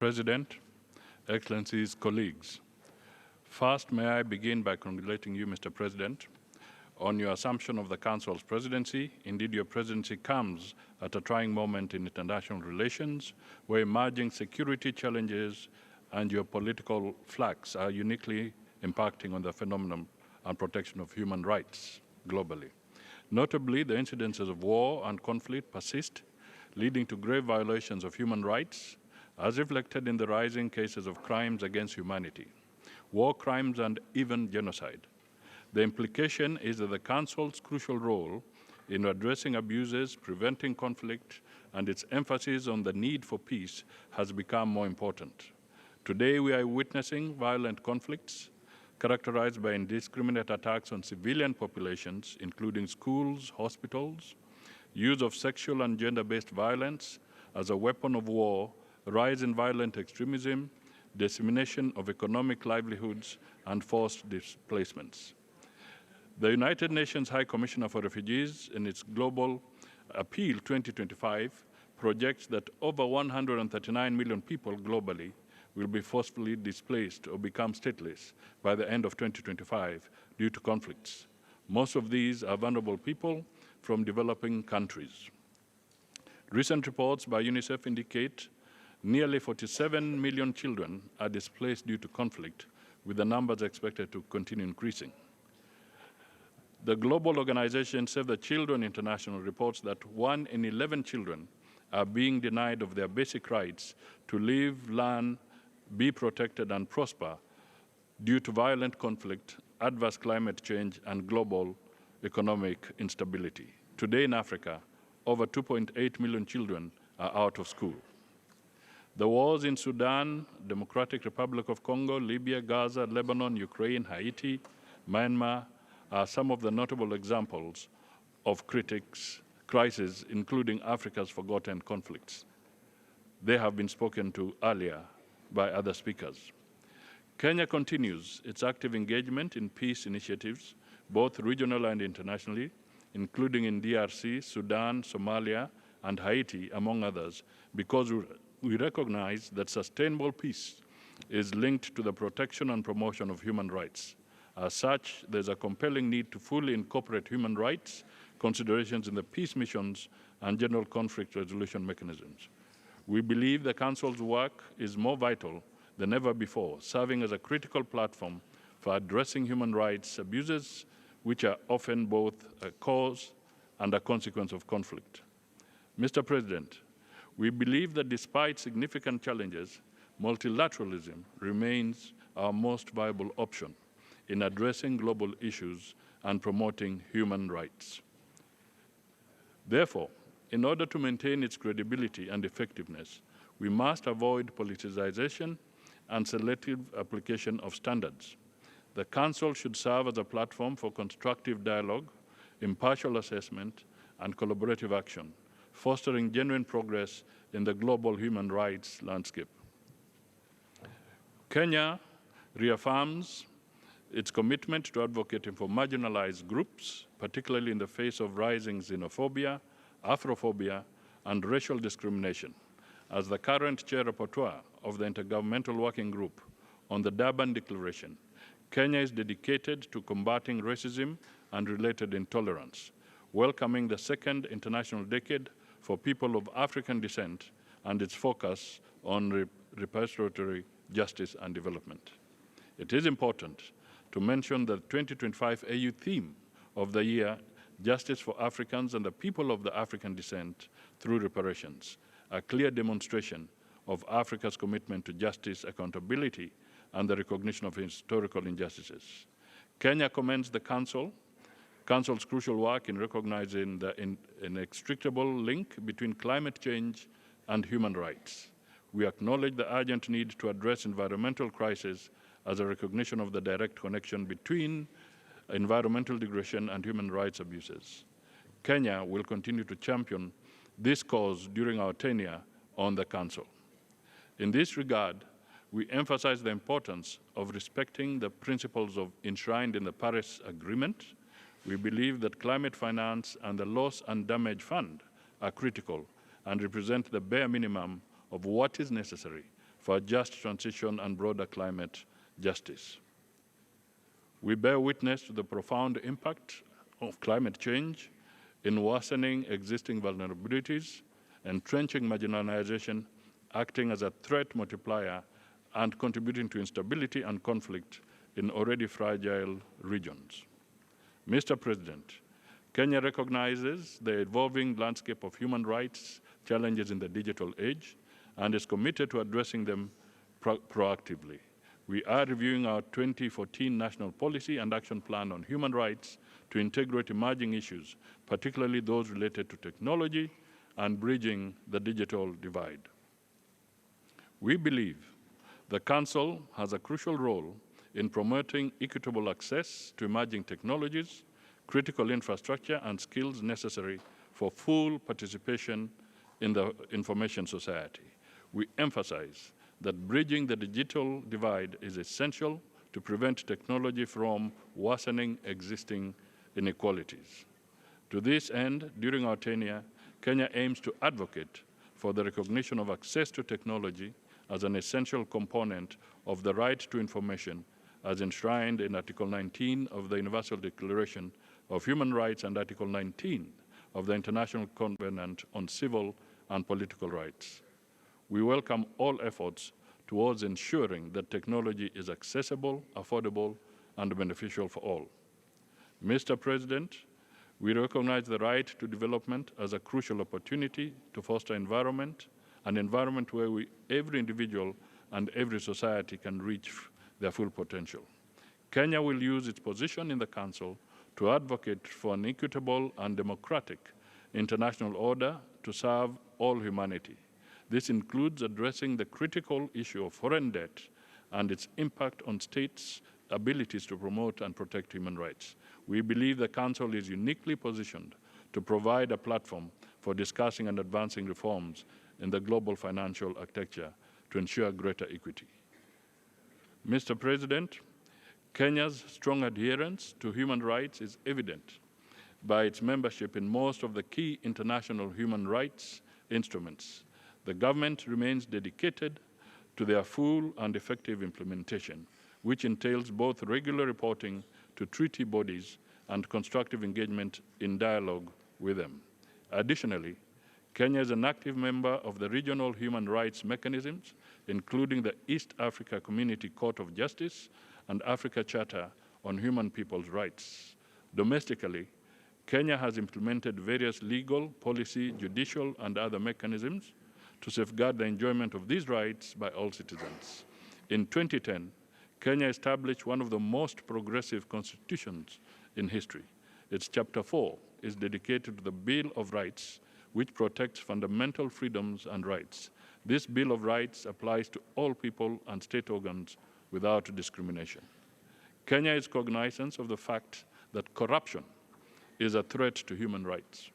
President, Excellencies, colleagues. First, may I begin by congratulating you, Mr. President, on your assumption of the Council's presidency. Indeed, your presidency comes at a trying moment in international relations, where emerging security challenges and geopolitical flux are uniquely impacting on the phenomenon and protection of human rights globally. Notably, the incidences of war and conflict persist, leading to grave violations of human rights, as reflected in the rising cases of crimes against humanity, war crimes, and even genocide. The implication is that the Council's crucial role in addressing abuses, preventing conflict, and its emphasis on the need for peace has become more important. Today, we are witnessing violent conflicts characterized by indiscriminate attacks on civilian populations, including schools, hospitals, use of sexual and gender-based violence as a weapon of war, rise in violent extremism, dissemination of economic livelihoods, and forced displacements. The United Nations High Commissioner for Refugees, in its Global Appeal 2025, projects that over 139 million people globally will be forcefully displaced or become stateless by the end of 2025 due to conflicts. Most of these are vulnerable people from developing countries. Recent reports by UNICEF indicate nearly 47 million children are displaced due to conflict, with the numbers expected to continue increasing. The global organization Save the Children International reports that 1 in 11 children are being denied of their basic rights to live, learn, be protected, and prosper due to violent conflict, adverse climate change, and global economic instability. Today in Africa, over 2.8 million children are out of school. The wars in Sudan, Democratic Republic of Congo, Libya, Gaza, Lebanon, Ukraine, Haiti, Myanmar are some of the notable examples of crises, including Africa's forgotten conflicts. They have been spoken to earlier by other speakers. Kenya continues its active engagement in peace initiatives, both regional and internationally, including in DRC, Sudan, Somalia, and Haiti, among others, because we recognize that sustainable peace is linked to the protection and promotion of human rights. As such, there's a compelling need to fully incorporate human rights considerations in the peace missions and general conflict resolution mechanisms. We believe the Council's work is more vital than ever before, serving as a critical platform for addressing human rights abuses, which are often both a cause and a consequence of conflict. Mr. President, we believe that despite significant challenges, multilateralism remains our most viable option in addressing global issues and promoting human rights. Therefore, in order to maintain its credibility and effectiveness, we must avoid politicization and selective application of standards. The Council should serve as a platform for constructive dialogue, impartial assessment, and collaborative action, fostering genuine progress in the global human rights landscape. Kenya reaffirms its commitment to advocating for marginalized groups, particularly in the face of rising xenophobia, Afrophobia, and racial discrimination. As the current chair rapporteur of the Intergovernmental Working Group on the Durban Declaration, Kenya is dedicated to combating racism and related intolerance, welcoming the second International Decade for People of African Descent and its focus on reparatory justice and development. It is important to mention the 2025 AU theme of the year, Justice for Africans and the People of the African Descent through Reparations, a clear demonstration of Africa's commitment to justice, accountability, and the recognition of historical injustices. Kenya commends the Council's crucial work in recognizing the inextricable link between climate change and human rights. We acknowledge the urgent need to address environmental crisis as a recognition of the direct connection between environmental degradation and human rights abuses. Kenya will continue to champion this cause during our tenure on the Council. In this regard, we emphasize the importance of respecting the principles enshrined in the Paris Agreement. We believe that climate finance and the Loss and Damage Fund are critical and represent the bare minimum of what is necessary for a just transition and broader climate justice. We bear witness to the profound impact of climate change in worsening existing vulnerabilities, entrenching marginalization, acting as a threat multiplier, and contributing to instability and conflict in already fragile regions. Mr. President, Kenya recognizes the evolving landscape of human rights challenges in the digital age and is committed to addressing them proactively. We are reviewing our 2014 National Policy and Action Plan on Human Rights to integrate emerging issues, particularly those related to technology and bridging the digital divide. We believe the Council has a crucial role in promoting equitable access to emerging technologies, critical infrastructure, and skills necessary for full participation in the information society. We emphasize that bridging the digital divide is essential to prevent technology from worsening existing inequalities. To this end, during our tenure, Kenya aims to advocate for the recognition of access to technology as an essential component of the right to information as enshrined in Article 19 of the Universal Declaration of Human Rights and Article 19 of the International Covenant on Civil and Political Rights. We welcome all efforts towards ensuring that technology is accessible, affordable, and beneficial for all. Mr. President, we recognize the right to development as a crucial opportunity to foster an environment where every individual and every society can reach their full potential. Kenya will use its position in the Council to advocate for an equitable and democratic international order to serve all humanity. This includes addressing the critical issue of foreign debt and its impact on states' abilities to promote and protect human rights. We believe the Council is uniquely positioned to provide a platform for discussing and advancing reforms in the global financial architecture to ensure greater equity. Mr. President, Kenya's strong adherence to human rights is evident by its membership in most of the key international human rights instruments. The government remains dedicated to their full and effective implementation, which entails both regular reporting to treaty bodies and constructive engagement in dialogue with them. Additionally, Kenya is an active member of the regional human rights mechanisms, including the East Africa Community Court of Justice and Africa Charter on Human People's Rights. Domestically, Kenya has implemented various legal, policy, judicial, and other mechanisms to safeguard the enjoyment of these rights by all citizens. In 2010, Kenya established one of the most progressive constitutions in history. Its Chapter 4 is dedicated to the Bill of Rights, which protects fundamental freedoms and rights. This Bill of Rights applies to all people and state organs without discrimination. Kenya is cognizant of the fact that corruption is a threat to human rights.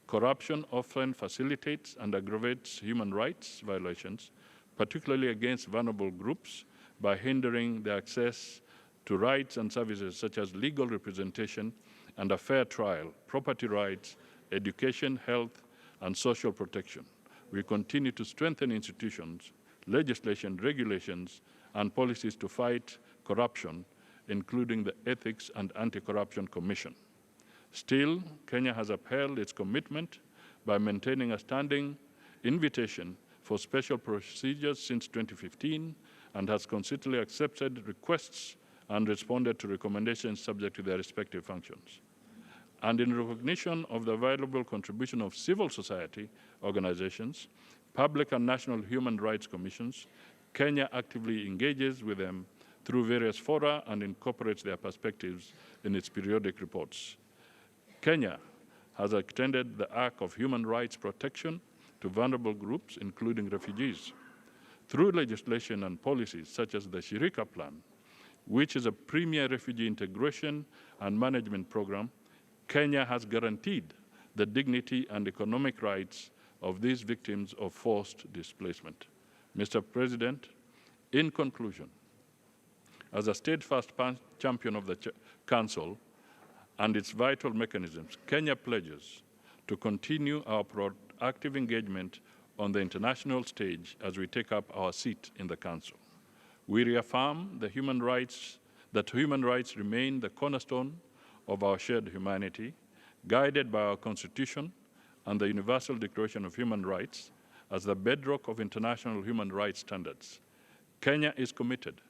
Corruption often facilitates and aggravates human rights violations, particularly against vulnerable groups, by hindering their access to rights and services such as legal representation and a fair trial, property rights, education, health, and social protection. We continue to strengthen institutions, legislation, regulations, and policies to fight corruption, including the Ethics and Anti-Corruption Commission. Still, Kenya has upheld its commitment by maintaining a standing invitation for special procedures since 2015 and has consistently accepted requests and responded to recommendations subject to their respective functions. And in recognition of the valuable contribution of civil society organizations, public and national human rights commissions, Kenya actively engages with them through various fora and incorporates their perspectives in its periodic reports. Kenya has extended the arc of human rights protection to vulnerable groups, including refugees, through legislation and policies such as the Shirika Plan, which is a premier refugee integration and management program. Kenya has guaranteed the dignity and economic rights of these victims of forced displacement. Mr. President, in conclusion, as a steadfast champion of the Council and its vital mechanisms, Kenya pledges to continue our proactive engagement on the international stage as we take up our seat in the Council. We reaffirm that human rights remain the cornerstone of our shared humanity, guided by our Constitution and the Universal Declaration of Human Rights as the bedrock of international human rights standards. Kenya is committed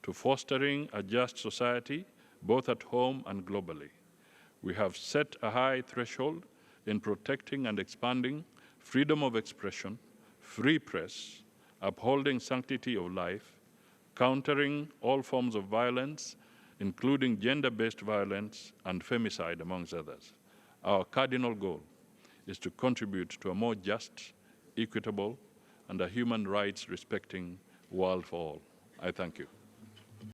to fostering a just society both at home and globally. We have set a high threshold in protecting and expanding freedom of expression, free press, upholding sanctity of life, countering all forms of violence, including gender-based violence and femicide, amongst others. Our cardinal goal is to contribute to a more just, equitable, and a human rights respecting world for all. I thank you.